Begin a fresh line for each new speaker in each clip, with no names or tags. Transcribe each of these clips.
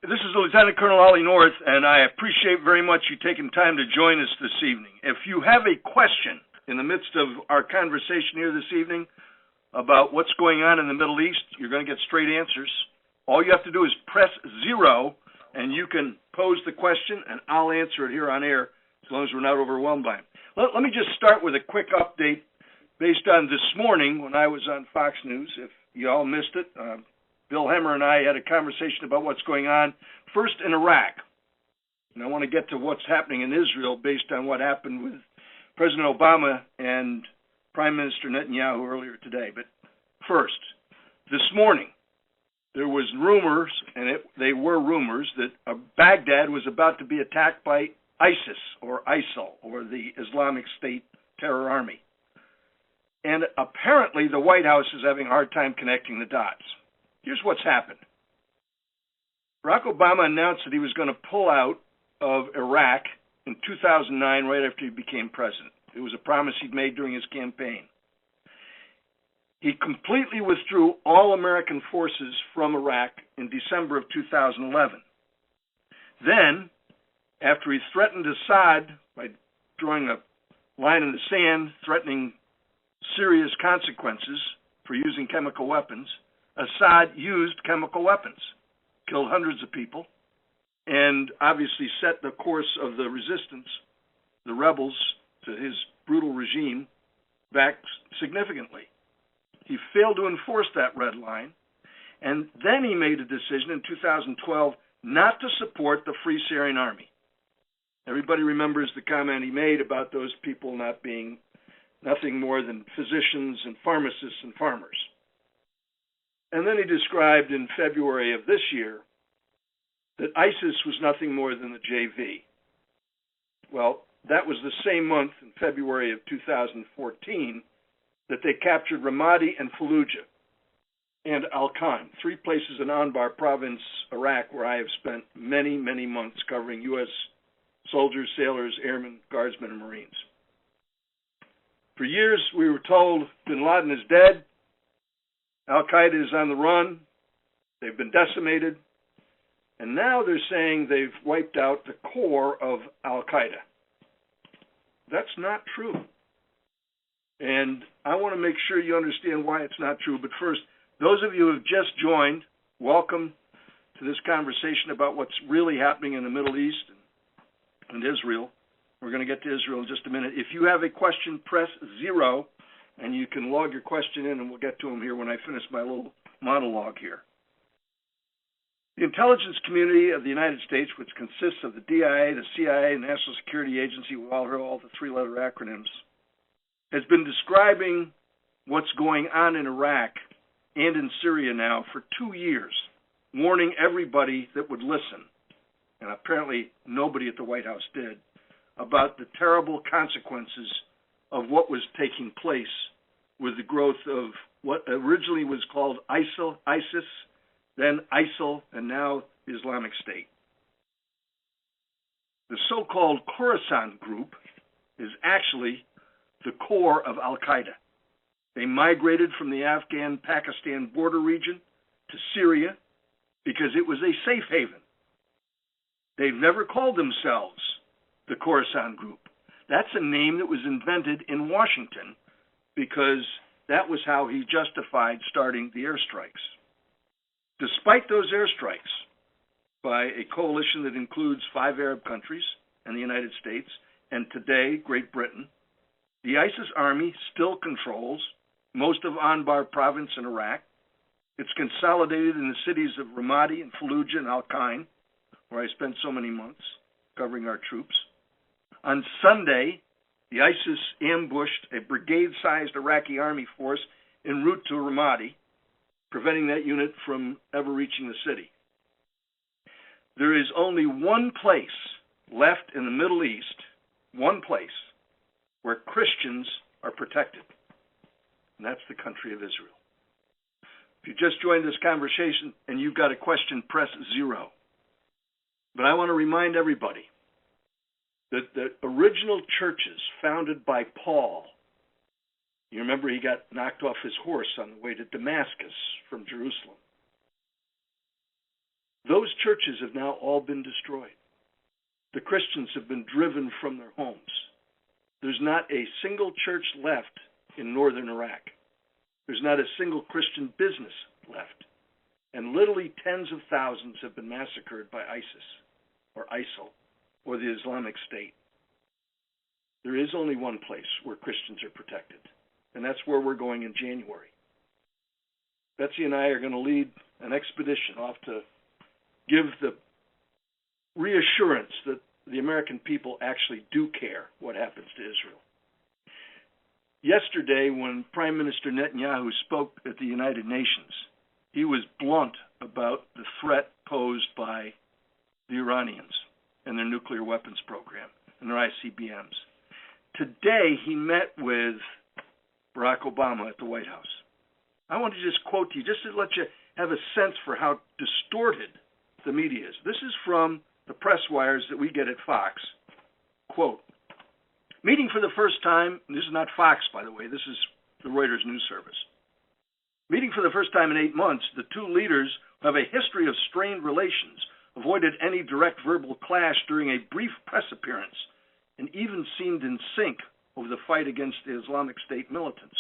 This is Lieutenant Colonel Ollie North, and I appreciate very much you taking time to join us this evening. If you have a question in the midst of our conversation here this evening about what's going on in the Middle East, you're going to get straight answers. All you have to do is press 0, and you can pose the question, and I'll answer it here on air as long as we're not overwhelmed by it. Let me just start with a quick update based on this morning when I was on Fox News. If you all missed it, Bill Hemmer and I had a conversation about what's going on, first in Iraq. And I want to get to what's happening in Israel based on what happened with President Obama and Prime Minister Netanyahu earlier today. But first, this morning, there was rumors, and they were rumors, that Baghdad was about to be attacked by ISIS, or ISIL, or the Islamic State terror army. And apparently the White House is having a hard time connecting the dots. Here's what's happened. Barack Obama announced that he was going to pull out of Iraq in 2009, right after he became president. It was a promise he'd made during his campaign. He completely withdrew all American forces from Iraq in December of 2011. Then, after he threatened Assad by drawing a line in the sand, threatening serious consequences for using chemical weapons, Assad used chemical weapons, killed hundreds of people, and obviously set the course of the resistance, the rebels, to his brutal regime back significantly. He failed to enforce that red line, and then he made a decision in 2012 not to support the Free Syrian Army. Everybody remembers the comment he made about those people not being nothing more than physicians and pharmacists and farmers. And then he described in February of this year that ISIS was nothing more than the JV. Well, that was the same month, in February of 2014, that they captured Ramadi and Fallujah and Al-Khan, 3 places in Anbar province, Iraq, where I have spent many, many months covering U.S. soldiers, sailors, airmen, guardsmen, and Marines. For years, we were told bin Laden is dead, Al-Qaeda is on the run, they've been decimated, and now they're saying they've wiped out the core of Al-Qaeda. That's not true. And I want to make sure you understand why it's not true. But first, those of you who have just joined, welcome to this conversation about what's really happening in the Middle East and Israel. We're going to get to Israel in just a minute. If you have a question, press 0, and you can log your question in, and we'll get to them here when I finish my little monologue here. The intelligence community of the United States, which consists of the DIA, the CIA, the National Security Agency, we all heard all the 3-letter acronyms, has been describing what's going on in Iraq and in Syria now for 2 years, warning everybody that would listen, and apparently nobody at the White House did, about the terrible consequences of what was taking place with the growth of what originally was called ISIS, then ISIL, and now the Islamic State. The so-called Khorasan group is actually the core of Al-Qaeda. They migrated from the Afghan-Pakistan border region to Syria because it was a safe haven. They've never called themselves the Khorasan group. That's a name that was invented in Washington because that was how he justified starting the airstrikes. Despite those airstrikes by a coalition that includes 5 Arab countries and the United States, and today Great Britain, the ISIS army still controls most of Anbar province in Iraq. It's consolidated in the cities of Ramadi and Fallujah and Al-Khan, where I spent so many months covering our troops. On Sunday, the ISIS ambushed a brigade-sized Iraqi army force en route to Ramadi, preventing that unit from ever reaching the city. There is only one place left in the Middle East, one place, where Christians are protected, and that's the country of Israel. If you just joined this conversation and you've got a question, press 0. But I want to remind everybody that the original churches founded by Paul, you remember he got knocked off his horse on the way to Damascus from Jerusalem. Those churches have now all been destroyed. The Christians have been driven from their homes. There's not a single church left in northern Iraq. There's not a single Christian business left. And literally tens of thousands have been massacred by ISIS or ISIL or the Islamic State. There is only one place where Christians are protected, and that's where we're going in January. Betsy and I are going to lead an expedition off to give the reassurance that the American people actually do care what happens to Israel. Yesterday, when Prime Minister Netanyahu spoke at the United Nations, he was blunt about the threat posed by the Iranians and their nuclear weapons program and their ICBMs. Today, he met with Barack Obama at the White House. I want to just quote to you, just to let you have a sense for how distorted the media is. This is from the press wires that we get at Fox. Quote, meeting for the first time, and this is not Fox, by the way, this is the Reuters news service. Meeting for the first time in 8 months, the two leaders who have a history of strained relations avoided any direct verbal clash during a brief press appearance and even seemed in sync over the fight against the Islamic State militants.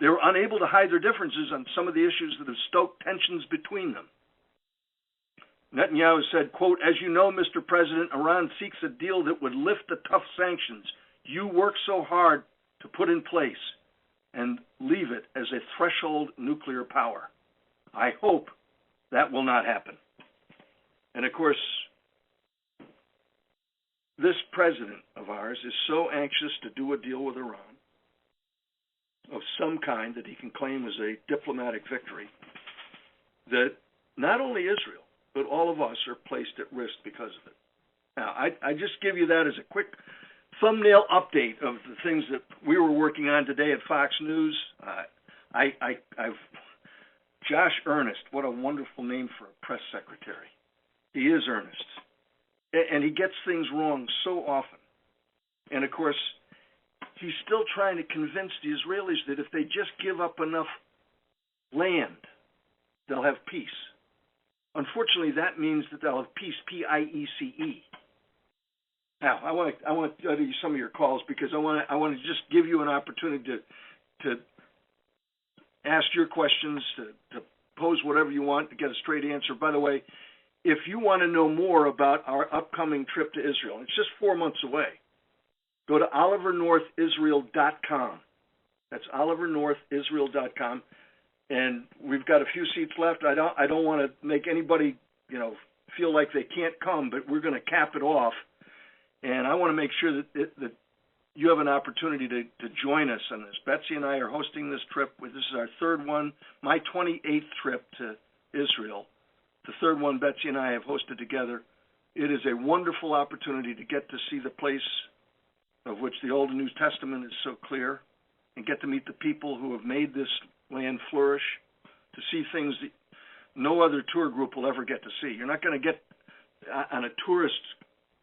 They were unable to hide their differences on some of the issues that have stoked tensions between them. Netanyahu said, quote, as you know, Mr. President, Iran seeks a deal that would lift the tough sanctions you work so hard to put in place and leave it as a threshold nuclear power. I hope that will not happen. And of course, this president of ours is so anxious to do a deal with Iran of some kind that he can claim as a diplomatic victory that not only Israel, but all of us are placed at risk because of it. Now, I just give you that as a quick thumbnail update of the things that we were working on today at Fox News. Josh Earnest, what a wonderful name for a press secretary. He is earnest. And he gets things wrong so often. And of course, he's still trying to convince the Israelis that if they just give up enough land, they'll have peace. Unfortunately, that means that they'll have peace, P-I-E-C-E. Now, I want to go to some of your calls because I want to just give you an opportunity to ask your questions, to pose whatever you want, to get a straight answer. By the way, if you want to know more about our upcoming trip to Israel, it's just 4 months away. Go to olivernorthisrael.com. That's olivernorthisrael.com. And we've got a few seats left. I don't want to make anybody, feel like they can't come, but we're going to cap it off. And I want to make sure that you have an opportunity to join us on this. Betsy and I are hosting this trip. This is our third one, my 28th trip to Israel. The third one Betsy and I have hosted together. It is a wonderful opportunity to get to see the place of which the Old and New Testament is so clear, and get to meet the people who have made this land flourish, to see things that no other tour group will ever get to see. You're not going to get, on a tourist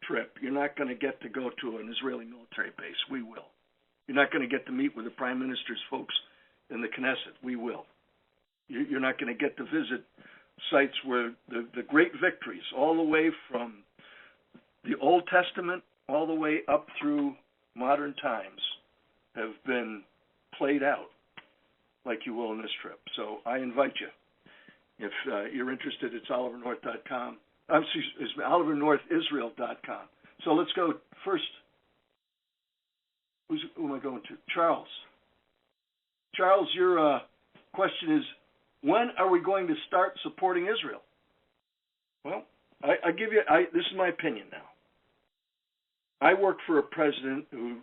trip, you're not going to get to go to an Israeli military base. We will. You're not going to get to meet with the Prime Minister's folks in the Knesset. We will. You're not going to get to visit sites where the great victories, all the way from the Old Testament all the way up through modern times, have been played out like you will in this trip. So I invite you. If you're interested, it's olivernorth.com. It's olivernorthisrael.com. So let's go first. Who am I going to? Charles. Charles, your question is, when are we going to start supporting Israel? Well, I give you, this is my opinion now. I work for a president who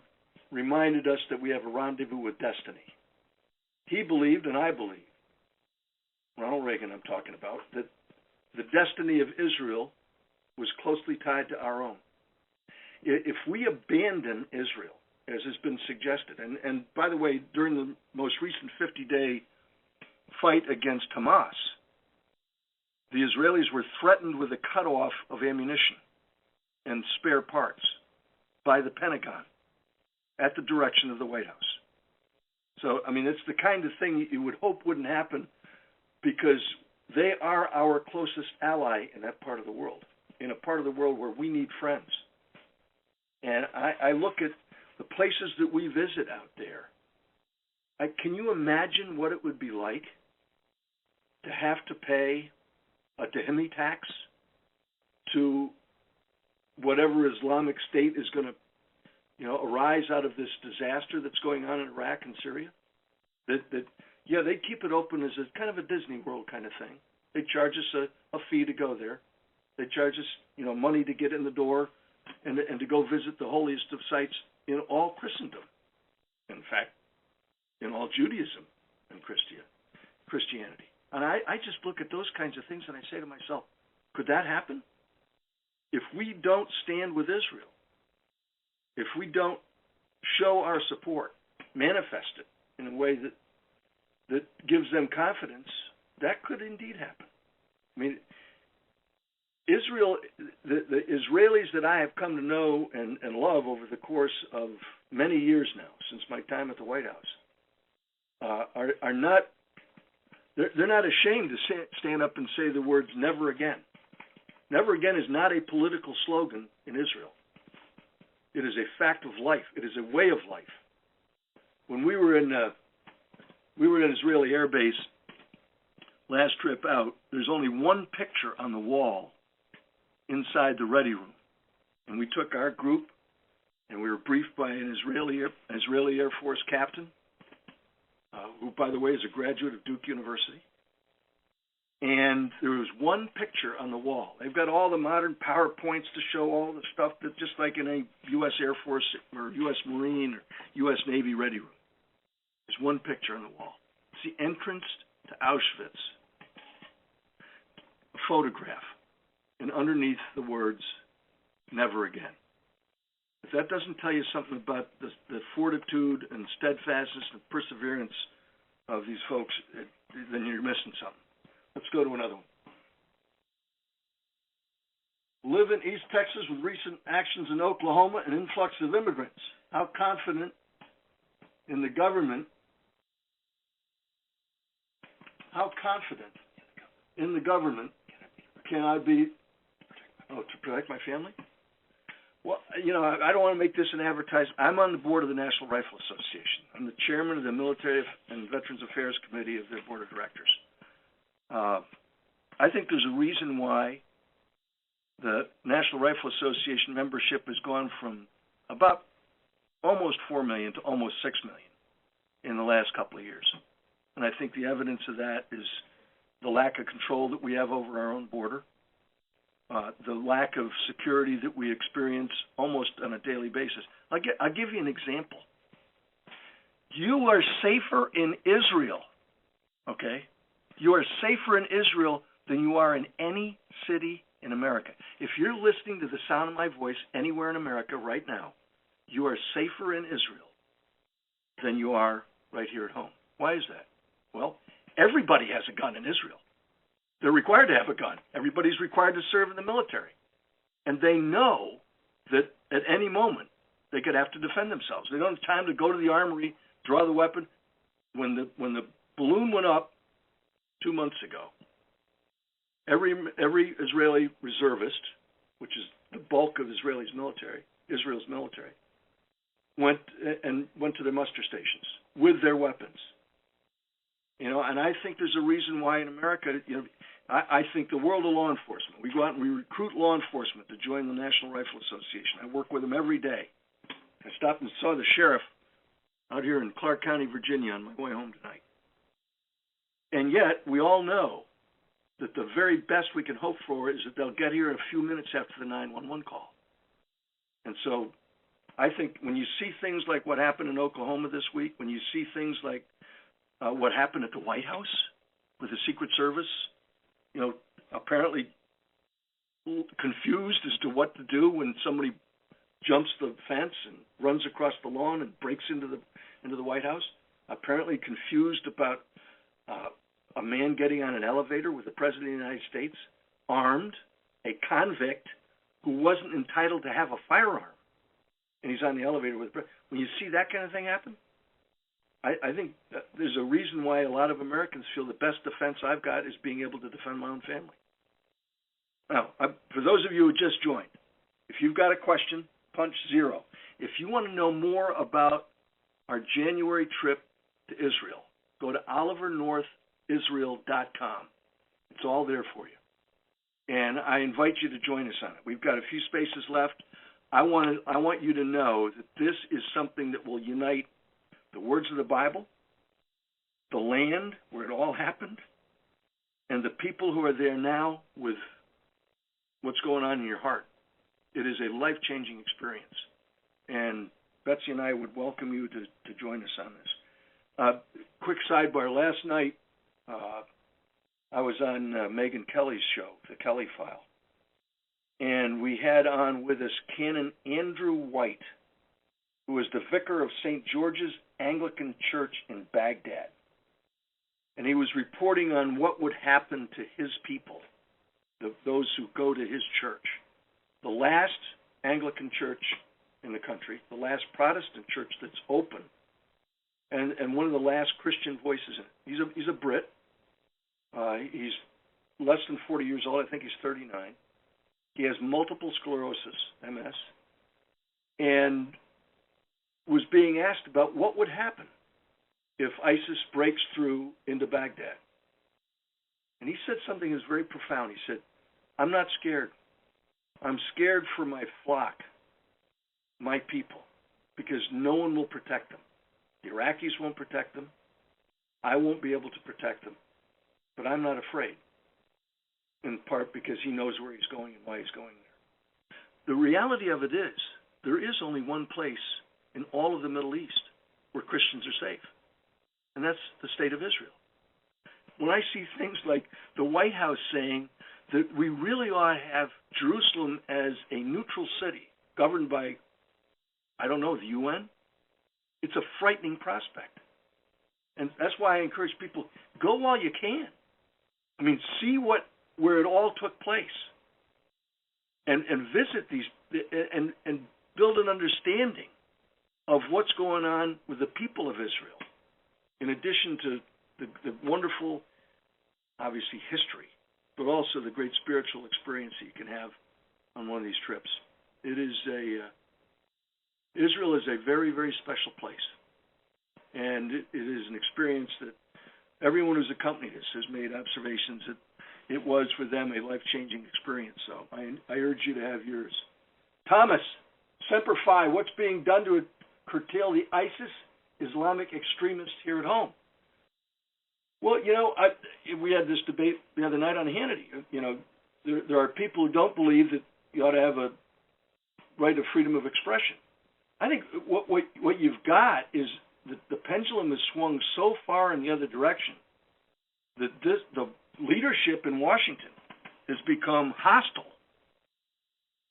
reminded us that we have a rendezvous with destiny. He believed, and I believe, Ronald Reagan I'm talking about, that the destiny of Israel was closely tied to our own. If we abandon Israel, as has been suggested, and by the way, during the most recent 50-day fight against Hamas, the Israelis were threatened with a cutoff of ammunition and spare parts by the Pentagon at the direction of the White House. So, it's the kind of thing you would hope wouldn't happen, because They are our closest ally in that part of the world, in a part of the world where we need friends. And I look at the places that we visit out there. Can you imagine what it would be like to have to pay a Dahimi tax to whatever Islamic State is going to, arise out of this disaster that's going on in Iraq and Syria? Yeah, they keep it open as a kind of a Disney World kind of thing. They charge us a fee to go there. They charge us, money to get in the door and to go visit the holiest of sites in all Christendom. In fact, in all Judaism and Christianity. And I just look at those kinds of things and I say to myself, could that happen? If we don't stand with Israel, if we don't show our support, manifest it in a way that gives them confidence, that could indeed happen. I mean, Israel, the Israelis that I have come to know and love over the course of many years now, since my time at the White House, are not, they're not ashamed to stand up and say the words "never again." Never again is not a political slogan in Israel. It is a fact of life. It is a way of life. When we were in an Israeli air base last trip out, there's only one picture on the wall inside the ready room. And we took our group and we were briefed by an Israeli Air Force captain, who, by the way, is a graduate of Duke University. And there was one picture on the wall. They've got all the modern PowerPoints to show all the stuff that just like in a U.S. Air Force or U.S. Marine or U.S. Navy ready room. There's one picture on the wall. It's the entrance to Auschwitz. A photograph. And underneath the words, "Never again." If that doesn't tell you something about the fortitude and steadfastness and perseverance of these folks, then you're missing something. Let's go to another one. Live in East Texas with recent actions in Oklahoma and influx of immigrants. How confident in the government? How confident in the government can I be? Oh, to protect my family? Well, I don't want to make this an advertisement. I'm on the board of the National Rifle Association. I'm the chairman of the Military and Veterans Affairs Committee of their board of directors. I think there's a reason why the National Rifle Association membership has gone from about almost 4 million to almost 6 million in the last couple of years. And I think the evidence of that is the lack of control that we have over our own border, the lack of security that we experience almost on a daily basis. I'll give you an example. You are safer in Israel, okay? You are safer in Israel than you are in any city in America. If you're listening to the sound of my voice anywhere in America right now, you are safer in Israel than you are right here at home. Why is that? Well, everybody has a gun in Israel. They're required to have a gun. Everybody's required to serve in the military. And they know that at any moment they could have to defend themselves. They don't have time to go to the armory, draw the weapon. When the balloon went up 2 months ago, every Israeli reservist, which is the bulk of Israel's military, went to their muster stations with their weapons. And I think there's a reason why in America, I think the world of law enforcement, we go out and we recruit law enforcement to join the National Rifle Association. I work with them every day. I stopped and saw the sheriff out here in Clark County, Virginia on my way home tonight. And yet, we all know that the very best we can hope for is that they'll get here in a few minutes after the 911 call. And so I think when you see things like what happened in Oklahoma this week, when you see things like what happened at the White House with the Secret Service, apparently confused as to what to do when somebody jumps the fence and runs across the lawn and breaks into the White House, apparently confused about a man getting on an elevator with the President of the United States, armed, a convict who wasn't entitled to have a firearm, and he's on the elevator with the President. When you see that kind of thing happen, I think there's a reason why a lot of Americans feel the best defense I've got is being able to defend my own family. Now, for those of you who just joined, if you've got a question, punch 0. If you want to know more about our January trip to Israel, go to olivernorthisrael.com. It's all there for you. And I invite you to join us on it. We've got a few spaces left. I want you to know that this is something that will unite the words of the Bible, the land where it all happened, and the people who are there now with what's going on in your heart. It is a life-changing experience. And Betsy and I would welcome you to join us on this. Quick sidebar. Last night, I was on Megyn Kelly's show, The Kelly File. And we had on with us Canon Andrew White, who was the vicar of St. George's Anglican Church in Baghdad. And he was reporting on what would happen to his people, those who go to his church. The last Anglican church in the country, the last Protestant church that's open, and one of the last Christian voices in it. He's a Brit. He's less than 40 years old. I think he's 39. He has multiple sclerosis, MS, and was being asked about what would happen if ISIS breaks through into Baghdad. And he said something that was very profound. He said, "I'm not scared. I'm scared for my flock, my people, because no one will protect them. The Iraqis won't protect them. I won't be able to protect them. But I'm not afraid," in part because he knows where he's going and why he's going there. The reality of it is, there is only one place in all of the Middle East where Christians are safe, and that's the state of Israel. When I see things like the White House saying that we really ought to have Jerusalem as a neutral city governed by, I don't know, the UN, it's a frightening prospect. And that's why I encourage people, go while you can. I mean, see where it all took place, and visit these, and build an understanding of what's going on with the people of Israel, in addition to the wonderful, obviously, history, but also the great spiritual experience that you can have on one of these trips. Israel is a very, very special place, and it is an experience that everyone who's accompanied us has made observations that it was for them a life-changing experience. So I urge you to have yours. Thomas, Semper Fi, what's being done to curtail the ISIS Islamic extremists here at home? Well, we had this debate the other night on Hannity. There are people who don't believe that you ought to have a right of freedom of expression. I think what you've got is that the pendulum has swung so far in the other direction that the leadership in Washington has become hostile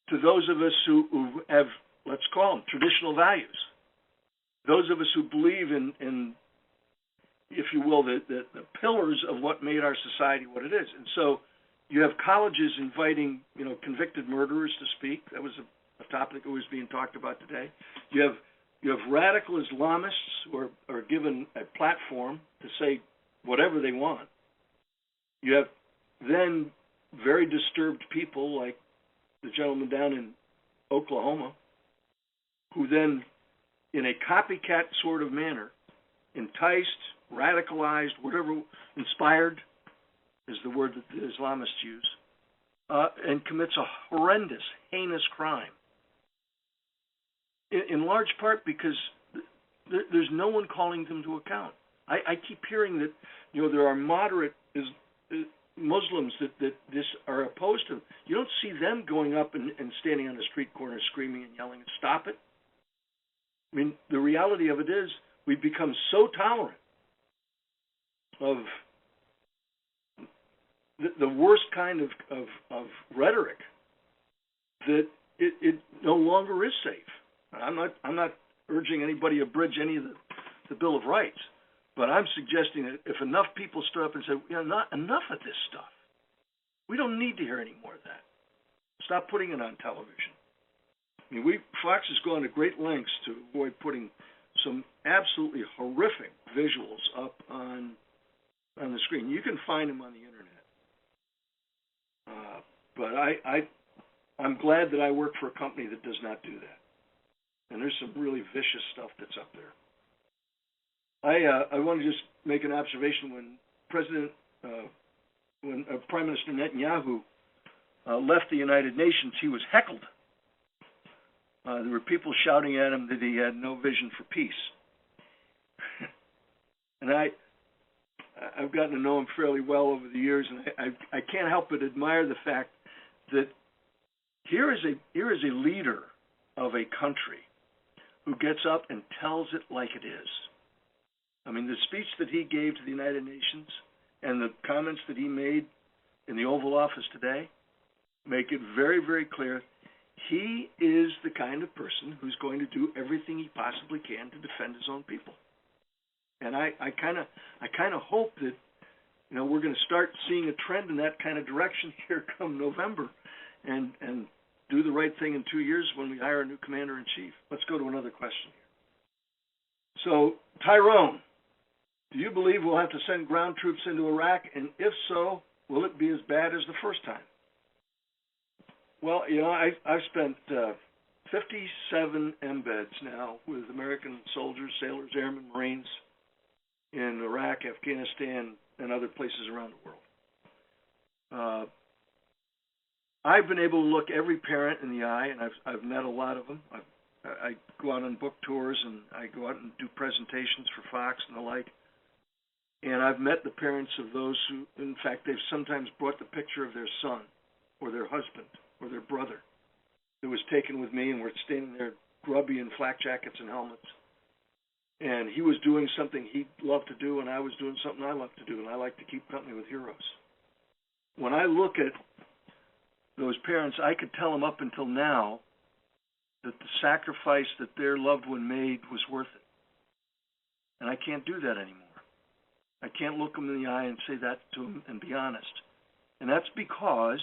to those of us who have, let's call them, traditional values. Those of us who believe in, if you will, the pillars of what made our society what it is. And so you have colleges inviting, convicted murderers to speak. That was a topic that was being talked about today. You have radical Islamists who are given a platform to say whatever they want. You have then very disturbed people like the gentleman down in Oklahoma, who then, in a copycat sort of manner, enticed, radicalized, whatever, inspired is the word that the Islamists use, and commits a horrendous, heinous crime. In large part because there's no one calling them to account. I keep hearing that there are moderate Muslims that are opposed to them. You don't see them going up and standing on the street corner screaming and yelling, "Stop it." I mean, the reality of it is we've become so tolerant of the worst kind of rhetoric that it no longer is safe. I'm not urging anybody to abridge any of the Bill of Rights, but I'm suggesting that if enough people stood up and said, not enough of this stuff. We don't need to hear any more of that. Stop putting it on television. I mean, Fox has gone to great lengths to avoid putting some absolutely horrific visuals up on the screen. You can find them on the internet. But I'm glad that I work for a company that does not do that. And there's some really vicious stuff that's up there. I want to just make an observation. When Prime Minister Netanyahu left the United Nations, he was heckled. There were people shouting at him that he had no vision for peace. And I've gotten to know him fairly well over the years, and I can't help but admire the fact that here is a leader of a country who gets up and tells it like it is. I mean, the speech that he gave to the United Nations and the comments that he made in the Oval Office today make it very, very clear he is the kind of person who's going to do everything he possibly can to defend his own people. And I kind of hope that we're going to start seeing a trend in that kind of direction here come November, and do the right thing in 2 years when we hire a new commander-in-chief. Let's go to another question here. So, Tyrone, do you believe we'll have to send ground troops into Iraq? And if so, will it be as bad as the first time? Well, I've spent 57 embeds now with American soldiers, sailors, airmen, Marines in Iraq, Afghanistan, and other places around the world. I've been able to look every parent in the eye, and I've met a lot of them. I go out on book tours, and I go out and do presentations for Fox and the like. And I've met the parents of those who, in fact, they've sometimes brought the picture of their son or their husband or their brother that was taken with me, and we're standing there grubby in flak jackets and helmets. And he was doing something he loved to do, and I was doing something I loved to do, and I like to keep company with heroes. When I look at those parents, I could tell them up until now that the sacrifice that their loved one made was worth it. And I can't do that anymore. I can't look them in the eye and say that to them and be honest. And that's because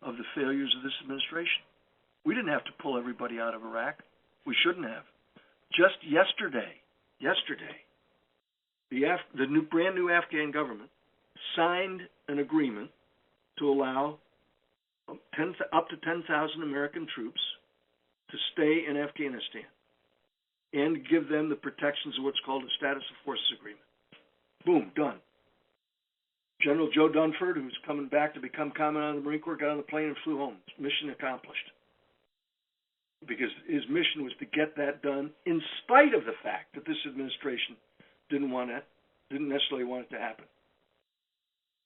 of the failures of this administration. We didn't have to pull everybody out of Iraq. We shouldn't have. Just yesterday, the brand new Afghan government signed an agreement to allow up to 10,000 American troops to stay in Afghanistan and give them the protections of what's called a status of forces agreement. Boom, done. General Joe Dunford, who's coming back to become Commandant of the Marine Corps, got on the plane and flew home. Mission accomplished. Because his mission was to get that done in spite of the fact that this administration didn't necessarily want it to happen.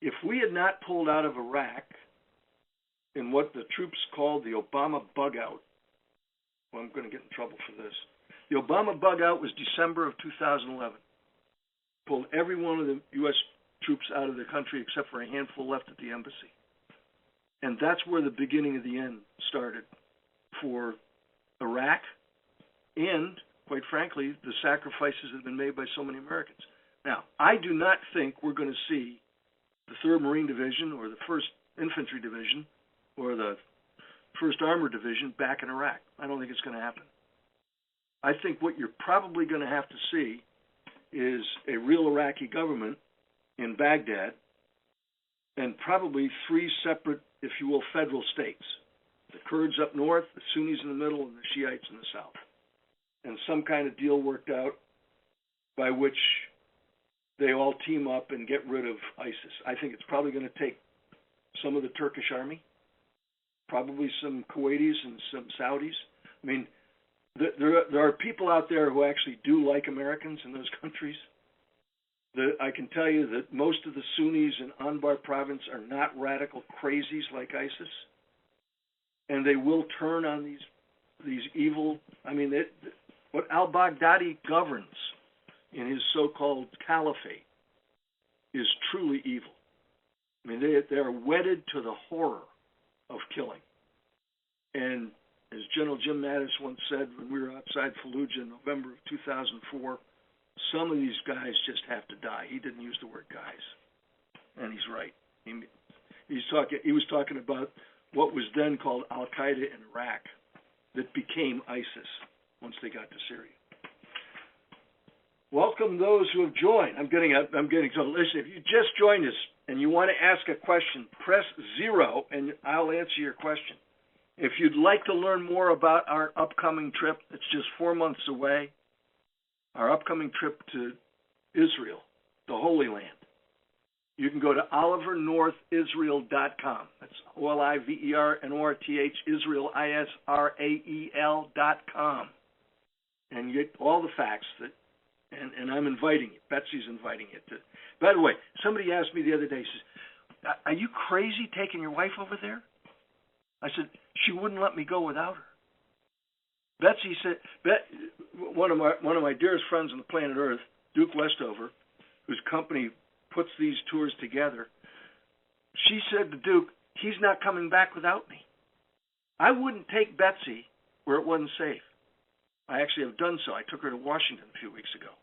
If we had not pulled out of Iraq in what the troops called the Obama bug-out, well, I'm going to get in trouble for this. The Obama bug-out was December of 2011. Pulled every one of the U.S. troops out of the country except for a handful left at the embassy. And that's where the beginning of the end started for Iraq and, quite frankly, the sacrifices that have been made by so many Americans. Now, I do not think we're going to see the 3rd Marine Division or the 1st Infantry Division or the 1st Armored Division back in Iraq. I don't think it's going to happen. I think what you're probably going to have to see is a real Iraqi government in Baghdad and probably 3 separate, if you will, federal states. The Kurds up north, the Sunnis in the middle, and the Shiites in the south. And some kind of deal worked out by which they all team up and get rid of ISIS. I think it's probably going to take some of the Turkish army, probably some Kuwaitis and some Saudis. I mean, there are people out there who actually do like Americans in those countries. I can tell you that most of the Sunnis in Anbar province are not radical crazies like ISIS. And they will turn on these evil, what al-Baghdadi governs in his so-called caliphate is truly evil. I mean, they are wedded to the horror of killing. And as General Jim Mattis once said when we were outside Fallujah in November of 2004, some of these guys just have to die. He didn't use the word guys. And he's right. He was talking about what was then called Al-Qaeda in Iraq that became ISIS once they got to Syria. welcome those who have joined. I'm getting so listen, if you just joined us and you want to ask a question, press 0 and I'll answer your question. If you'd like to learn more about our upcoming trip, it's just 4 months away. Our upcoming trip to Israel, the Holy Land. You can go to olivernorthisrael.com. That's OLIVERNORTH, Israel, ISRAEL.com. And you get all the facts that, and I'm inviting you. Betsy's inviting you to. By the way, somebody asked me the other day, says, "Are you crazy taking your wife over there?" I said, "She wouldn't let me go without her." Betsy said, one of my dearest friends on the planet Earth, Duke Westover, whose company puts these tours together, she said to Duke, "He's not coming back without me." I wouldn't take Betsy where it wasn't safe. I actually have done so. I took her to Washington a few weeks ago.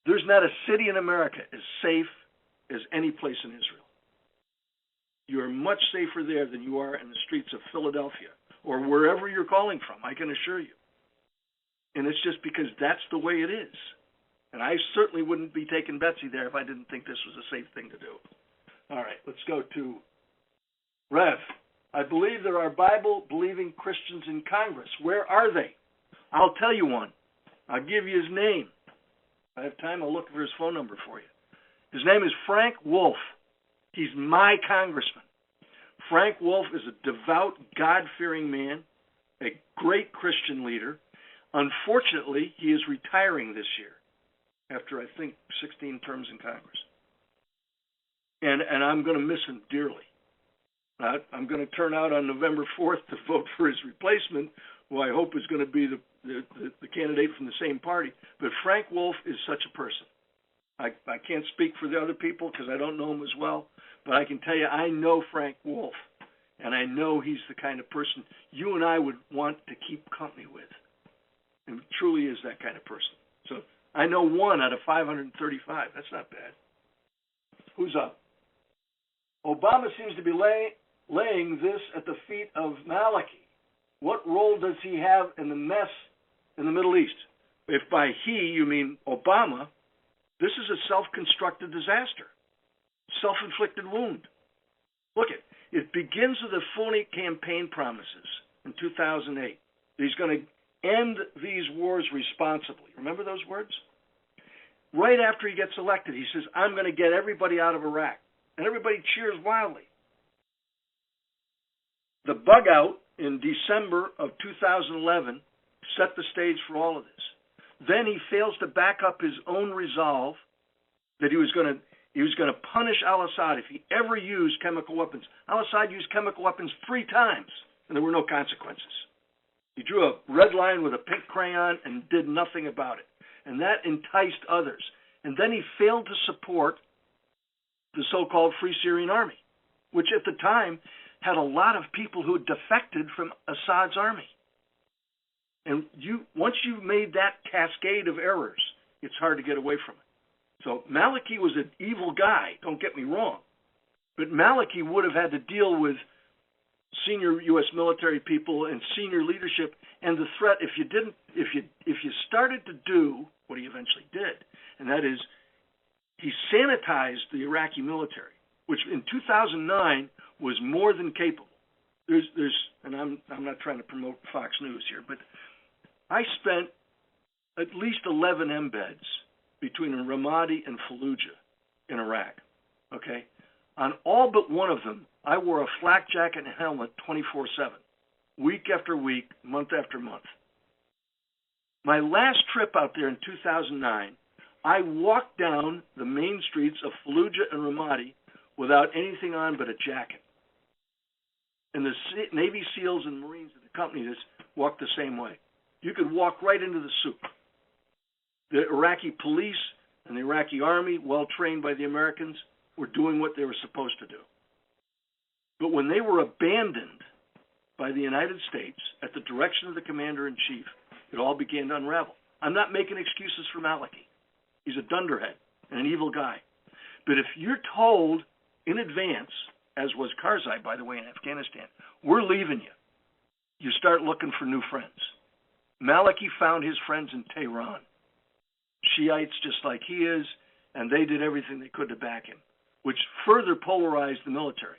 There's not a city in America as safe as any place in Israel. You are much safer there than you are in the streets of Philadelphia or wherever you're calling from, I can assure you. And it's just because that's the way it is. And I certainly wouldn't be taking Betsy there if I didn't think this was a safe thing to do. All right, let's go to Rev. I believe there are Bible-believing Christians in Congress. Where are they? I'll tell you one. I'll give you his name. If I have time, I'll look for his phone number for you. His name is Frank Wolf. He's my congressman. Frank Wolf is a devout, God-fearing man, a great Christian leader. Unfortunately, he is retiring this year after, I think, 16 terms in Congress. And I'm going to miss him dearly. I'm going to turn out on November 4th to vote for his replacement, who I hope is going to be the candidate from the same party. But Frank Wolf is such a person. I can't speak for the other people because I don't know him as well, but I can tell you I know Frank Wolf, and I know he's the kind of person you and I would want to keep company with. And truly is that kind of person. So I know 1 out of 535. That's not bad. Who's up? Obama seems to be laying this at the feet of Maliki. What role does he have in the mess in the Middle East? If by he you mean Obama, this is a self-constructed disaster, self-inflicted wound. Look, it begins with the phony campaign promises in 2008. He's going to end these wars responsibly. Remember those words? Right after he gets elected, he says, "I'm going to get everybody out of Iraq." And everybody cheers wildly. The bug out in December of 2011 set the stage for all of this. Then he fails to back up his own resolve that he was going to punish al-Assad if he ever used chemical weapons. Al-Assad used chemical weapons 3 times, and there were no consequences. He drew a red line with a pink crayon and did nothing about it. And that enticed others. And then he failed to support the so-called Free Syrian Army, which at the time had a lot of people who had defected from Assad's army. And once you've made that cascade of errors, it's hard to get away from it. So Maliki was an evil guy, don't get me wrong. But Maliki would have had to deal with senior U.S. military people and senior leadership, and the threat if you started to do what he eventually did, and that is he sanitized the Iraqi military, which in 2009 was more than capable. And I'm not trying to promote Fox News here, but I spent at least 11 embeds between Ramadi and Fallujah in Iraq. Okay, on all but one of them, I wore a flak jacket and helmet 24/7, week after week, month after month. My last trip out there in 2009, I walked down the main streets of Fallujah and Ramadi without anything on but a jacket. And the Navy SEALs and Marines that accompanied us walked the same way. You could walk right into the soup. The Iraqi police and the Iraqi army, well trained by the Americans, were doing what they were supposed to do. But when they were abandoned by the United States at the direction of the commander-in-chief, it all began to unravel. I'm not making excuses for Maliki. He's a dunderhead and an evil guy. But if you're told in advance, as was Karzai, by the way, in Afghanistan, we're leaving you, you start looking for new friends. Maliki found his friends in Tehran. Shiites just like he is, and they did everything they could to back him, which further polarized the military.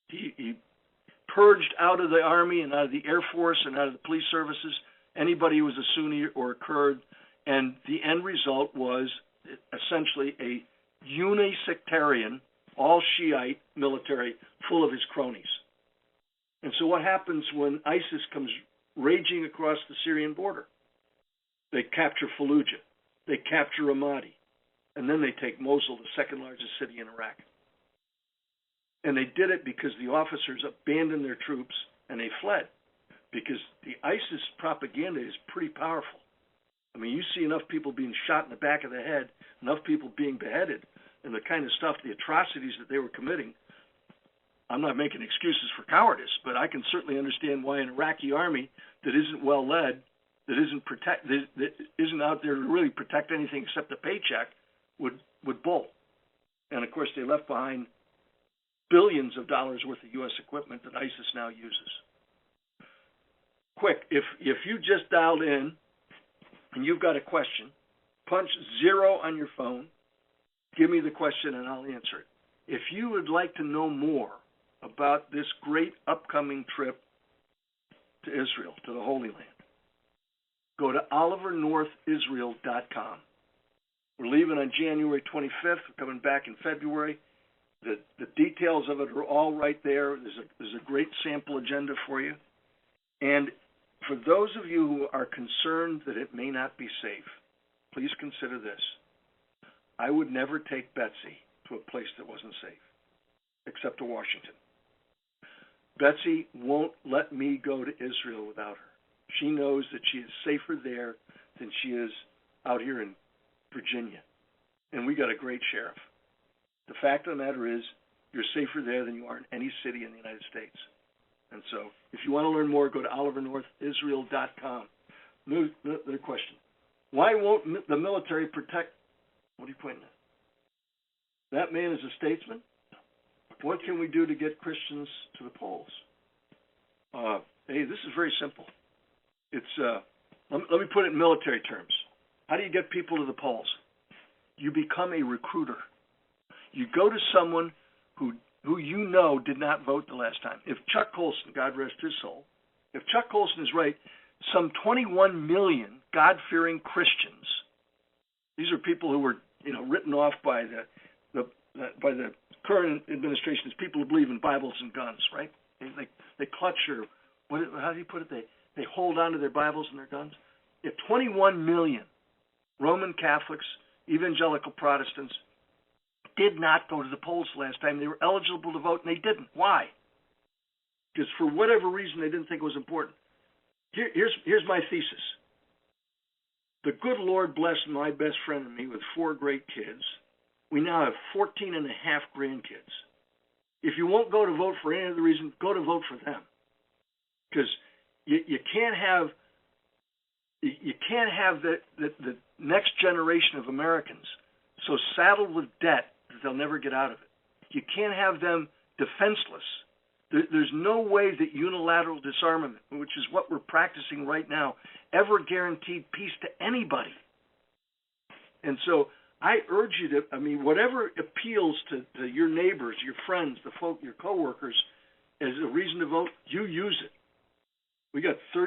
He purged out of the army and out of the Air Force and out of the police services anybody who was a Sunni or a Kurd, and the end result was essentially a unisectarian, all Shiite military full of his cronies. And so what happens when ISIS comes raging across the Syrian border? They capture Fallujah, they capture Ramadi, and then they take Mosul, the second largest city in Iraq. And they did it because the officers abandoned their troops and they fled, because the ISIS propaganda is pretty powerful. I mean, you see enough people being shot in the back of the head, enough people being beheaded, and the kind of stuff, the atrocities that they were committing. I'm not making excuses for cowardice, but I can certainly understand why an Iraqi army that isn't well led, that isn't out there to really protect anything except a paycheck, would bolt. And of course, they left behind billions of dollars worth of U.S. equipment that ISIS now uses. Quick, if you just dialed in and you've got a question, punch 0 on your phone, give me the question and I'll answer it. If you would like to know more about this great upcoming trip to Israel, to the Holy Land, go to olivernorthisrael.com. We're leaving on January 25th. We're coming back in February. The details of it are all right there. There's a great sample agenda for you. And for those of you who are concerned that it may not be safe, please consider this. I would never take Betsy to a place that wasn't safe, except to Washington. Betsy won't let me go to Israel without her. She knows that she is safer there than she is out here in Virginia. And we got a great sheriff. The fact of the matter is, you're safer there than you are in any city in the United States. And so, if you want to learn more, go to olivernorthisrael.com. Another question. Why won't the military protect? What are you pointing at? That man is a statesman? What can we do to get Christians to the polls? Hey, this is very simple. It's let me put it in military terms. How do you get people to the polls? You become a recruiter. You go to someone who you know did not vote the last time. If Chuck Colson, God rest his soul, if Chuck Colson is right, some 21 million God-fearing Christians, these are people who were written off by the current administration as people who believe in Bibles and guns, right? They clutch how do you put it? They hold on to their Bibles and their guns. If 21 million Roman Catholics, evangelical Protestants, did not go to the polls last time, they were eligible to vote, and they didn't. Why? Because for whatever reason, they didn't think it was important. Here's my thesis. The good Lord blessed my best friend and me with 4 great kids. We now have 14 and a half grandkids. If you won't go to vote for any other reason, go to vote for them. Because you can't have the next generation of Americans so saddled with debt that they'll never get out of it. You can't have them defenseless. There's no way that unilateral disarmament, which is what we're practicing right now, ever guaranteed peace to anybody. And so I urge you to, whatever appeals to your neighbors, your friends, the folk, your coworkers, as a reason to vote, you use it. We got 4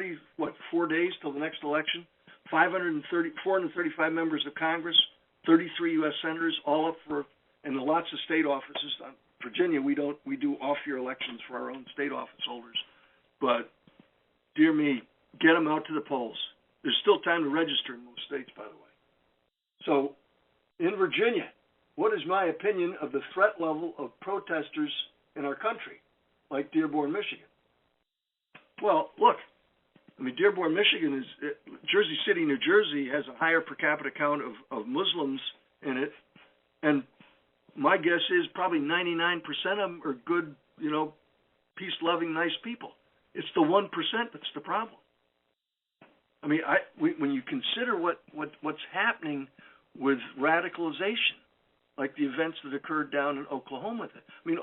days till the next election, 435 members of Congress, 33 U.S. senators, all up for, and lots of state offices. Virginia, we do off-year elections for our own state office holders. But, dear me, get them out to the polls. There's still time to register in most states, by the way. So, in Virginia, what is my opinion of the threat level of protesters in our country, like Dearborn, Michigan? Well, look, Dearborn, Michigan Jersey City, New Jersey has a higher per capita count of Muslims in it, and my guess is probably 99% of them are good, peace-loving, nice people. It's the 1% that's the problem. When you consider what's happening with radicalization, like the events that occurred down in Oklahoma.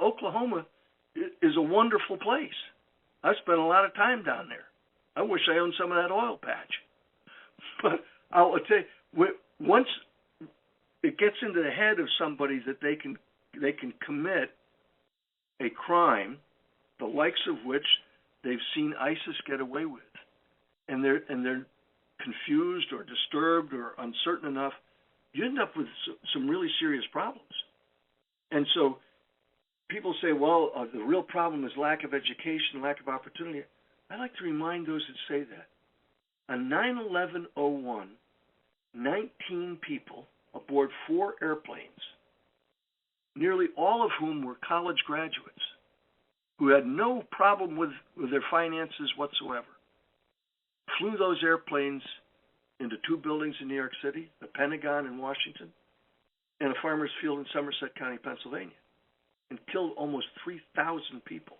Oklahoma is a wonderful place. I spent a lot of time down there. I wish I owned some of that oil patch. But I'll tell you, once it gets into the head of somebody that they can commit a crime, the likes of which they've seen ISIS get away with, and they're confused or disturbed or uncertain enough, you end up with some really serious problems. And so people say, well, the real problem is lack of education, lack of opportunity. I like to remind those that say that. On 9/11/01, 19 people aboard 4 airplanes, nearly all of whom were college graduates, who had no problem with their finances whatsoever, flew those airplanes into 2 buildings in New York City, the Pentagon in Washington, and a farmer's field in Somerset County, Pennsylvania, and killed almost 3,000 people.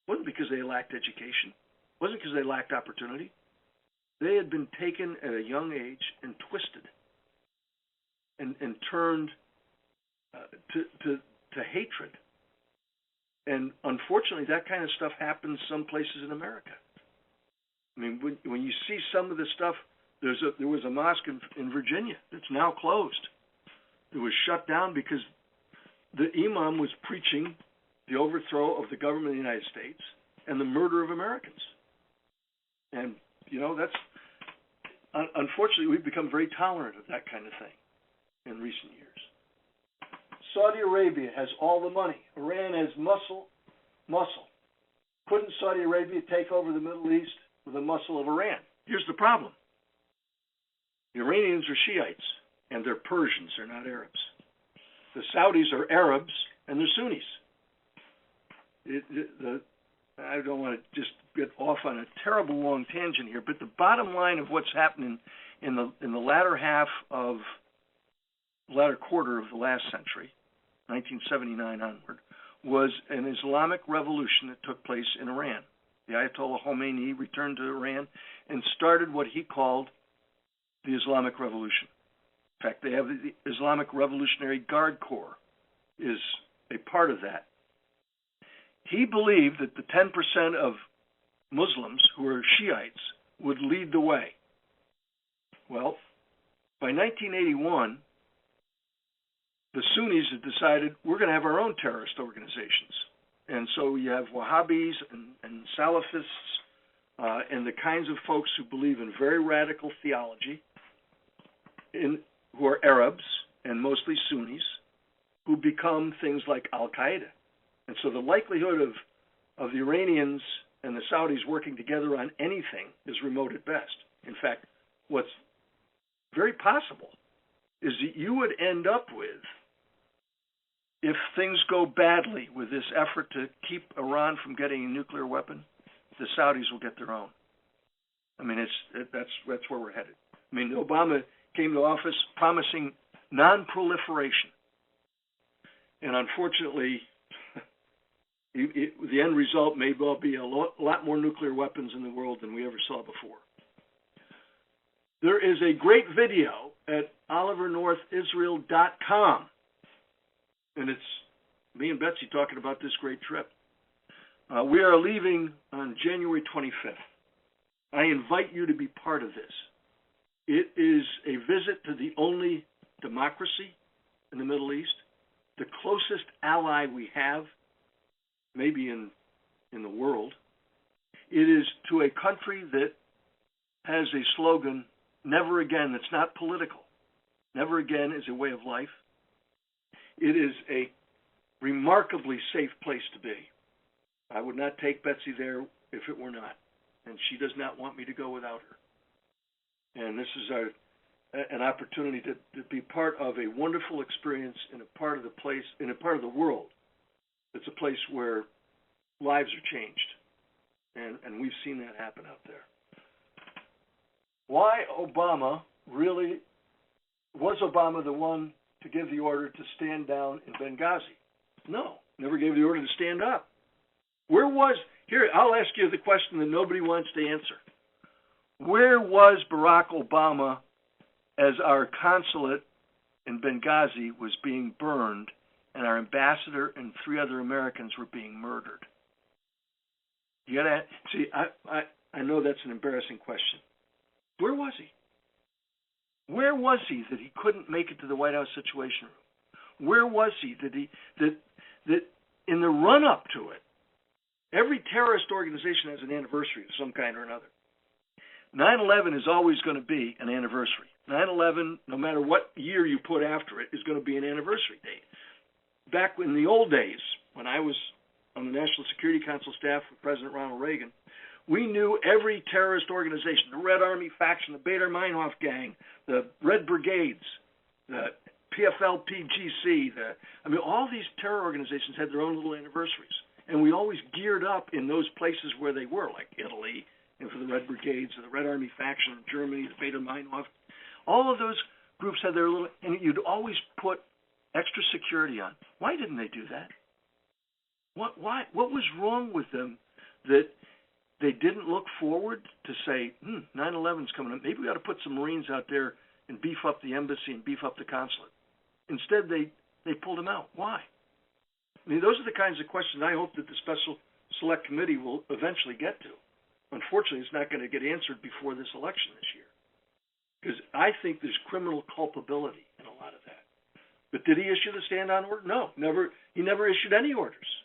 It wasn't because they lacked education. It wasn't because they lacked opportunity. They had been taken at a young age and twisted and turned to hatred. And unfortunately, that kind of stuff happens some places in America. I mean, when you see some of the stuff, there was a mosque in Virginia that's now closed. It was shut down because the imam was preaching the overthrow of the government of the United States and the murder of Americans. And, that's, unfortunately, we've become very tolerant of that kind of thing in recent years. Saudi Arabia has all the money. Iran has muscle. Couldn't Saudi Arabia take over the Middle East with the muscle of Iran? Here's the problem. The Iranians are Shiites, and they're Persians. They're not Arabs. The Saudis are Arabs, and they're Sunnis. I don't want to just get off on a terrible long tangent here, but the bottom line of what's happening in the latter quarter of the last century, 1979 onward, was an Islamic revolution that took place in Iran. The Ayatollah Khomeini returned to Iran and started what he called the Islamic Revolution. In fact, they have the Islamic Revolutionary Guard Corps is a part of that. He believed that the 10% of Muslims who are Shiites would lead the way. Well, by 1981, the Sunnis had decided we're going to have our own terrorist organizations. And so you have Wahhabis and Salafists and the kinds of folks who believe in very radical theology, who are Arabs and mostly Sunnis, who become things like Al-Qaeda. And so the likelihood of the Iranians and the Saudis working together on anything is remote at best. In fact, what's very possible is that you would end up with, if things go badly with this effort to keep Iran from getting a nuclear weapon, the Saudis will get their own. I mean, that's where we're headed. I mean, Obama came to office promising non-proliferation. And unfortunately, the end result may well be a lot more nuclear weapons in the world than we ever saw before. There is a great video at olivernorthisrael.com, and it's me and Betsy talking about this great trip. We are leaving on January 25th. I invite you to be part of this. It is a visit to the only democracy in the Middle East, the closest ally we have, maybe in the world. It is to a country that has a slogan, never again, that's not political. Never again is a way of life. It is a remarkably safe place to be. I would not take Betsy there if it were not. And she does not want me to go without her. And this is an opportunity to be part of a wonderful experience in a part of the world. It's a place where lives are changed. And we've seen that happen out there. Why was Obama the one to give the order to stand down in Benghazi? No, never gave the order to stand up. Here, I'll ask you the question that nobody wants to answer. Where was Barack Obama as our consulate in Benghazi was being burned and our ambassador and 3 other Americans were being murdered? You gotta see. I know that's an embarrassing question. Where was he? Where was he that he couldn't make it to the White House Situation Room? Where was he that in the run-up to it, every terrorist organization has an anniversary of some kind or another. 9/11 is always going to be an anniversary. 9/11, no matter what year you put after it, is going to be an anniversary date. Back in the old days, when I was on the National Security Council staff with President Ronald Reagan, we knew every terrorist organization, the Red Army faction, the Baader-Meinhof gang, the Red Brigades, the PFLP-GC, all these terror organizations had their own little anniversaries. And we always geared up in those places where they were, like Italy, and for the Red Brigades, or the Red Army faction in Germany, the Baader-Meinhof. All of those groups had their little, and you'd always put extra security on. Why didn't they do that? What was wrong with them that they didn't look forward to say, 9/11's coming up. Maybe we ought to put some Marines out there and beef up the embassy and beef up the consulate. Instead, they pulled them out. Why? I mean, those are the kinds of questions I hope that the Special Select Committee will eventually get to. Unfortunately, it's not going to get answered before this election this year, because I think there's criminal culpability in a lot of that. But did he issue the stand-on order? No, never. He never issued any orders.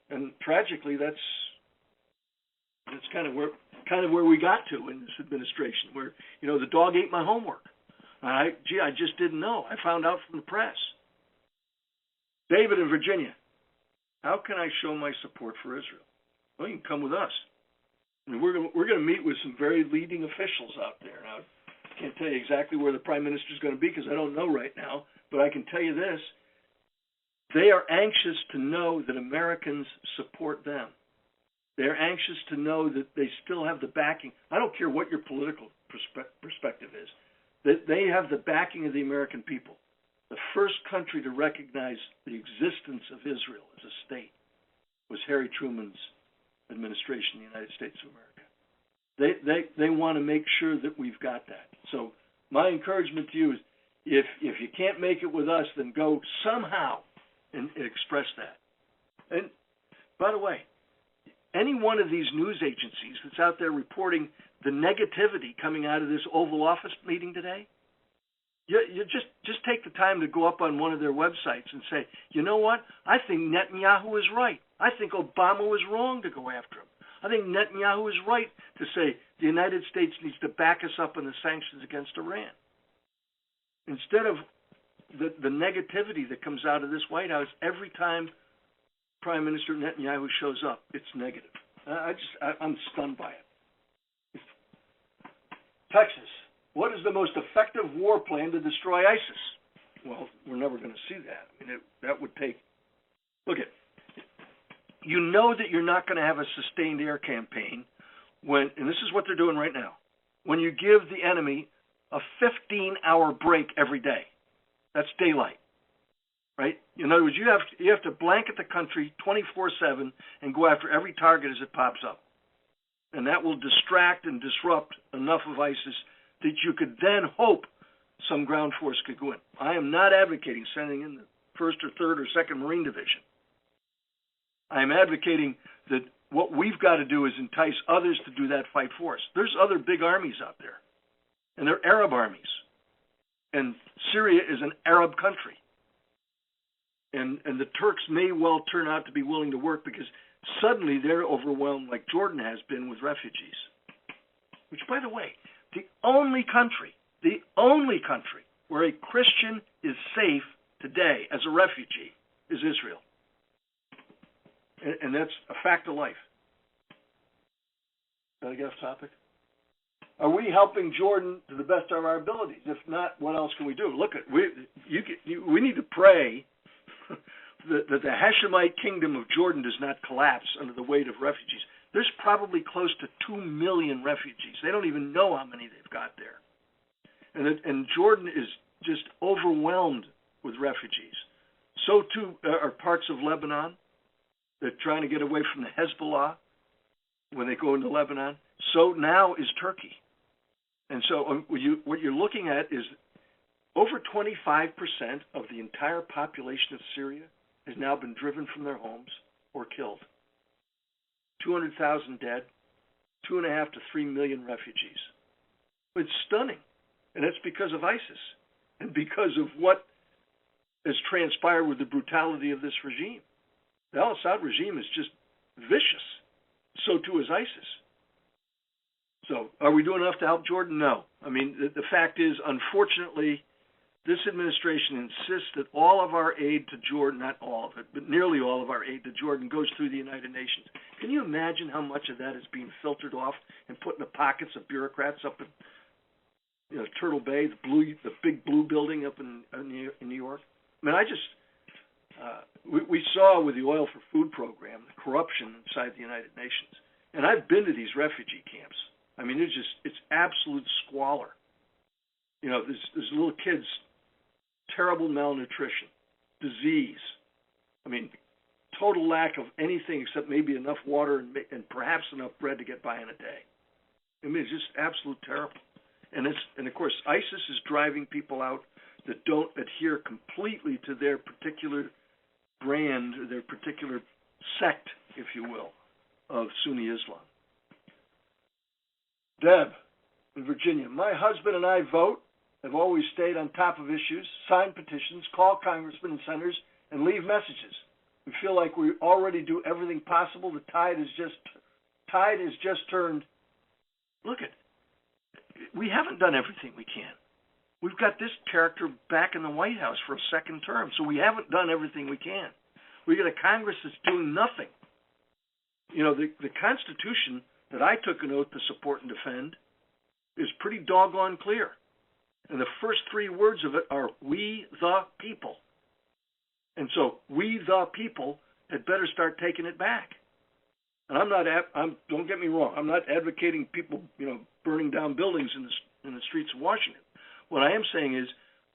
And tragically, that's kind of where we got to in this administration, where the dog ate my homework. I just didn't know. I found out from the press. David in Virginia, how can I show my support for Israel? Well, you can come with us. I mean, we're going to meet with some very leading officials out there. Now, I can't tell you exactly where the Prime Minister is going to be because I don't know right now, but I can tell you this. They are anxious to know that Americans support them. They're anxious to know that they still have the backing. I don't care what your political perspective is, that they have the backing of the American people. The first country to recognize the existence of Israel as a state was Harry Truman's administration in the United States of America. They want to make sure that we've got that. So my encouragement to you is, if you can't make it with us, then go somehow and express that. And by the way, any one of these news agencies that's out there reporting the negativity coming out of this Oval Office meeting today, you just take the time to go up on one of their websites and say, you know what? I think Netanyahu is right. I think Obama was wrong to go after him. I think Netanyahu is right to say the United States needs to back us up in the sanctions against Iran. Instead of the negativity that comes out of this White House every time Prime Minister Netanyahu shows up, it's negative. I'm stunned by it. Texas, what is the most effective war plan to destroy ISIS? Well, we're never going to see that. I mean, that would take. Look at. You know that you're not going to have a sustained air campaign when, and this is what they're doing right now, when you give the enemy a 15-hour break every day. That's daylight, right? In other words, you have to blanket the country 24/7 and go after every target as it pops up. And that will distract and disrupt enough of ISIS that you could then hope some ground force could go in. I am not advocating sending in the 1st or 3rd or 2nd Marine Division. I am advocating that what we've got to do is entice others to do that fight for us. There's other big armies out there, and they're Arab armies. And Syria is an Arab country. And the Turks may well turn out to be willing to work because suddenly they're overwhelmed like Jordan has been with refugees. Which, by the way, the only country where a Christian is safe today as a refugee is Israel. And that's a fact of life. Did I get off topic? Are we helping Jordan to the best of our abilities? If not, what else can we do? Look, we need to pray that the Hashemite kingdom of Jordan does not collapse under the weight of refugees. There's probably close to 2 million refugees. They don't even know how many they've got there. And Jordan is just overwhelmed with refugees. So too are parts of Lebanon. They're trying to get away from the Hezbollah when they go into Lebanon. So now is Turkey. And so what you're looking at is over 25% of the entire population of Syria has now been driven from their homes or killed. 200,000 dead, 2.5 to 3 million refugees. It's stunning. And it's because of ISIS and because of what has transpired with the brutality of this regime. The al-Assad regime is just vicious. So too is ISIS. So are we doing enough to help Jordan? No. I mean, the fact is, unfortunately, this administration insists that all of our aid to Jordan, not all of it, but nearly all of our aid to Jordan goes through the United Nations. Can you imagine how much of that is being filtered off and put in the pockets of bureaucrats up in Turtle Bay, the big blue building up in New York? I mean, we saw with the Oil for Food program the corruption inside the United Nations. And I've been to these refugee camps. I mean, it's absolute squalor. There's little kids, terrible malnutrition, disease. I mean, total lack of anything except maybe enough water and perhaps enough bread to get by in a day. I mean, it's just absolute terrible. And of course, ISIS is driving people out that don't adhere completely to their particular brand, or their particular sect, if you will, of Sunni Islam. Deb, in Virginia, my husband and I vote, have always stayed on top of issues, signed petitions, call congressmen and senators, and leave messages. We feel like we already do everything possible. The tide has just turned. Look at, we haven't done everything we can. We've got this character back in the White House for a second term, so we haven't done everything we can. We got a Congress that's doing nothing. The Constitution that I took an oath to support and defend is pretty doggone clear. And the first three words of it are, we the people. And so we the people had better start taking it back. And don't get me wrong, I'm not advocating people, burning down buildings in the streets of Washington. What I am saying is,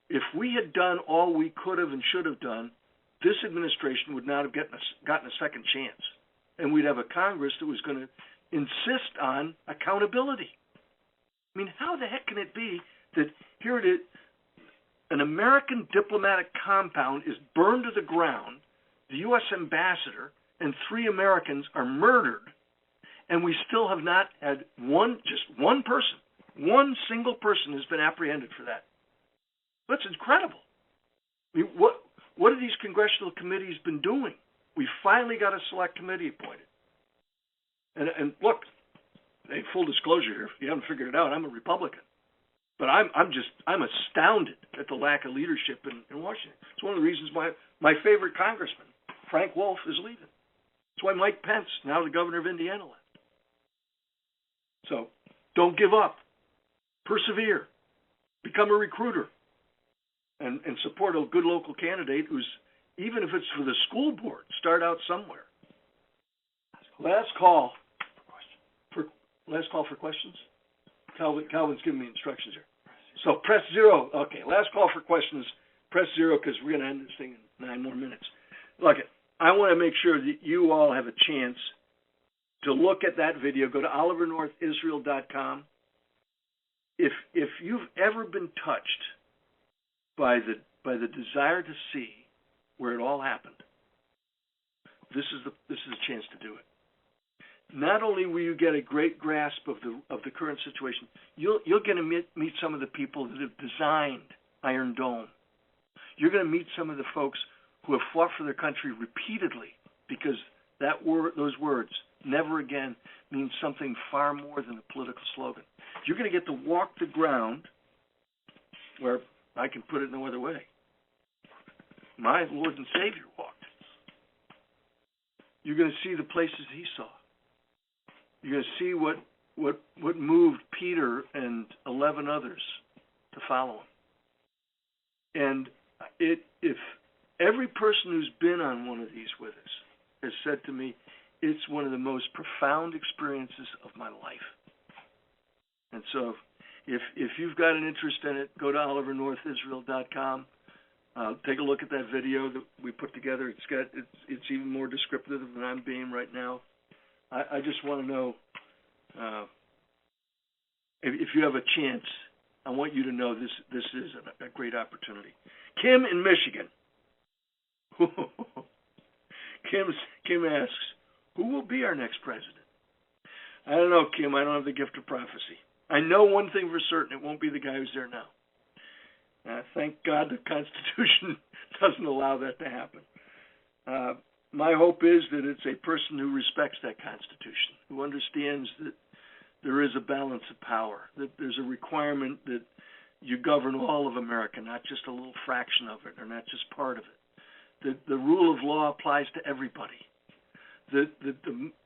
if we had done all we could have and should have done, this administration would not have gotten a second chance. And we'd have a Congress that was going to insist on accountability. I mean, how the heck can it be that here it is, an American diplomatic compound is burned to the ground, the U.S. ambassador and 3 Americans are murdered, and we still have not had one single person has been apprehended for that? That's incredible. I mean, what have these congressional committees been doing? We finally got a select committee appointed. And look, full disclosure here, if you haven't figured it out, I'm a Republican. But I'm astounded at the lack of leadership in Washington. It's one of the reasons why my favorite congressman, Frank Wolf, is leaving. It's why Mike Pence, now the governor of Indiana, left. So don't give up. Persevere. Become a recruiter. And support a good local candidate who's, even if it's for the school board, start out somewhere. Last call for questions. Calvin's giving me instructions here. So press 0. Okay, last call for questions. Press 0 because we're going to end this thing in 9 more minutes. Look, I want to make sure that you all have a chance to look at that video. Go to olivernorthisrael.com. If you've ever been touched by the desire to see where it all happened, this is a chance to do it. Not only will you get a great grasp of the current situation, you'll get to meet some of the people that have designed Iron Dome. You're going to meet some of the folks who have fought for their country repeatedly because those words, never again, mean something far more than a political slogan. You're going to get to walk the ground where, I can put it no other way, my Lord and Savior walked. You're going to see the places he saw. You're going to see what moved Peter and 11 others to follow him. And if every person who's been on one of these with us has said to me, it's one of the most profound experiences of my life. And so if you've got an interest in it, go to olivernorthisrael.com. Take a look at that video that we put together. It's even more descriptive than I'm being right now. I just want to know, if you have a chance, I want you to know this is a great opportunity. Kim in Michigan. Kim asks, who will be our next president? I don't know, Kim. I don't have the gift of prophecy. I know one thing for certain, it won't be the guy who's there now. Thank God the Constitution doesn't allow that to happen. My hope is that it's a person who respects that Constitution, who understands that there is a balance of power, that there's a requirement that you govern all of America, not just a little fraction of it, or not just part of it. That the rule of law applies to everybody. That the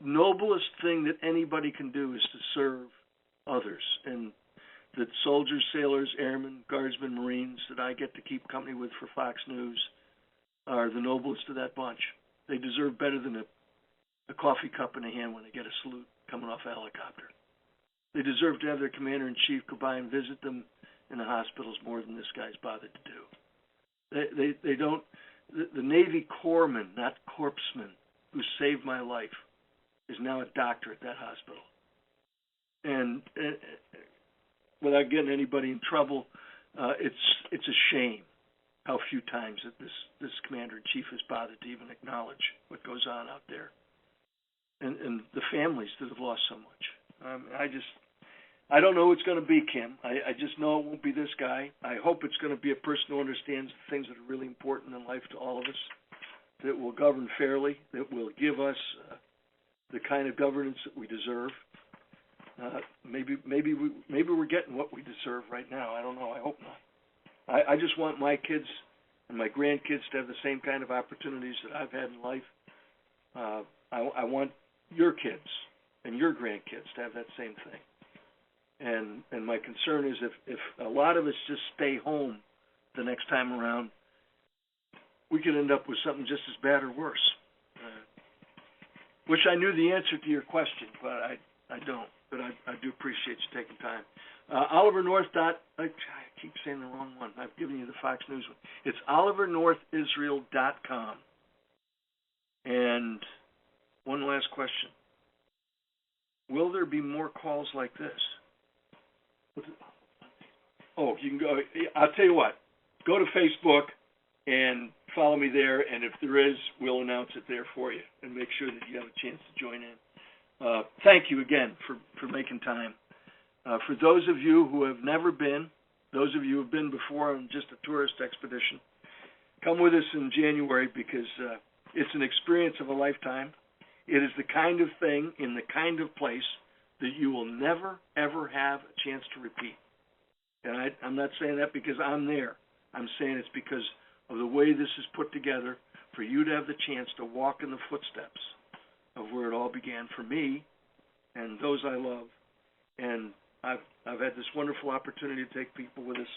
noblest thing that anybody can do is to serve others, and that soldiers, sailors, airmen, guardsmen, Marines that I get to keep company with for Fox News are the noblest of that bunch. They deserve better than a coffee cup in a hand when they get a salute coming off a helicopter. They deserve to have their commander-in-chief go by and visit them in the hospitals more than this guy's bothered to do. They don't. The Navy corpsman, not corpsman, who saved my life, is now a doctor at that hospital. And without getting anybody in trouble, it's a shame how few times that this commander-in-chief has bothered to even acknowledge what goes on out there, and the families that have lost so much. I don't know who it's going to be, Kim. I just know it won't be this guy. I hope it's going to be a person who understands the things that are really important in life to all of us, that will govern fairly, that will give us the kind of governance that we deserve. Maybe we're getting what we deserve right now. I don't know. I hope not. I just want my kids and my grandkids to have the same kind of opportunities that I've had in life. I want your kids and your grandkids to have that same thing. And my concern is if a lot of us just stay home the next time around, we could end up with something just as bad or worse. Wish I knew the answer to your question, but I don't. But I do appreciate you taking time. Oliver North. I keep saying the wrong one. I've given you the Fox News one. It's olivernorthisrael.com. And one last question. Will there be more calls like this? Oh, you can go. I'll tell you what. Go to Facebook and follow me there. And if there is, we'll announce it there for you and make sure that you have a chance to join in. Thank you again for making time. For those of you who have never been, those of you who have been before on just a tourist expedition, come with us in January because it's an experience of a lifetime. It is the kind of thing in the kind of place that you will never, ever have a chance to repeat. And I'm not saying that because I'm there. I'm saying it's because of the way this is put together for you to have the chance to walk in the footsteps of where it all began for me and those I love. And I've had this wonderful opportunity to take people with us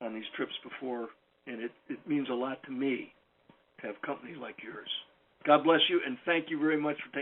on these trips before, and it means a lot to me to have company like yours. God bless you, and thank you very much for taking